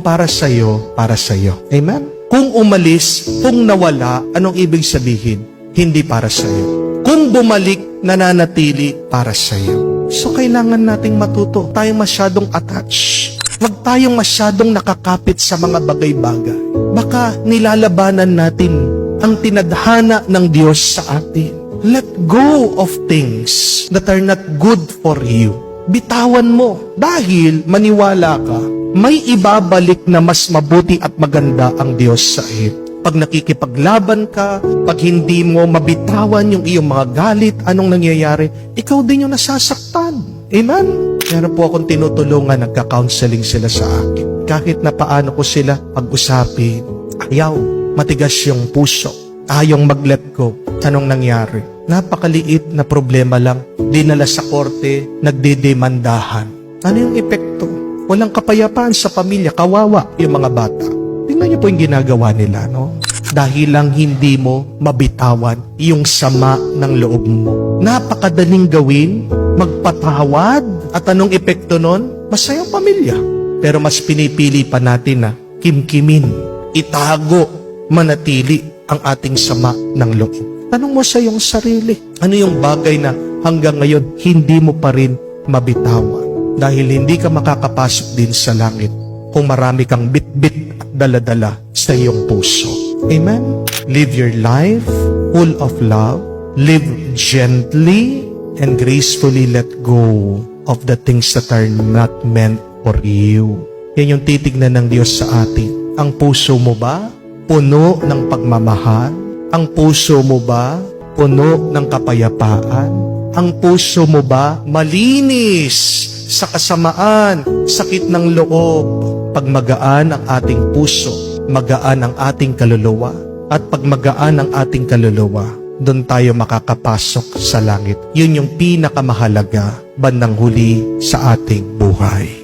para sa'yo, para sa'yo. Amen? Kung umalis, kung nawala, anong ibig sabihin? Hindi para sa'yo. Kung bumalik, nananatili para sa'yo. So kailangan nating matuto. Tayong masyadong attached. Huwag tayong masyadong nakakapit sa mga bagay-bagay. Baka nilalabanan natin ang tinadhana ng Diyos sa atin. Let go of things that are not good for you. Bitawan mo dahil maniwala ka, may ibabalik na mas mabuti at maganda ang Diyos sa iyo. Pag nakikipaglaban ka, pag hindi mo mabitawan yung iyong mga galit, anong nangyayari? Ikaw din yung nasasaktan. Amen? Meron po akong tinutulungan, nagka-counseling sila sa akin. Kahit na paano ko sila pag-usapin, ayaw, matigas yung puso, ayong mag-let go. Anong nangyari? Napakaliit na problema lang, dinala sa korte, nagdedemandahan. Ano yung epekto? Walang kapayapaan sa pamilya, kawawa yung mga bata. Tingnan niyo po yung ginagawa nila, no? Dahil lang hindi mo mabitawan yung sama ng loob mo. Napakadaling gawin, magpatawad. At anong epekto nun? Masayang pamilya. Pero mas pinipili pa natin na kimkimin, itago, manatili ang ating sama ng loob. Tanong mo sa iyong sarili, ano yung bagay na hanggang ngayon hindi mo pa rin mabitawan? Dahil hindi ka makakapasok din sa langit kung marami kang bit-bit at dala-dala sa iyong puso. Amen? Live your life full of love. Live gently and gracefully let go of the things that are not meant for you. Yan yung titignan ng Diyos sa atin. Ang puso mo ba puno ng pagmamahal? Ang puso mo ba puno ng kapayapaan? Ang puso mo ba malinis sa kasamaan, sakit ng loob? Pag magaan ang ating puso, magaan ang ating kaluluwa. At pag magaan ang ating kaluluwa, doon tayo makakapasok sa langit. Yun yung pinakamahalaga bandang huli sa ating buhay.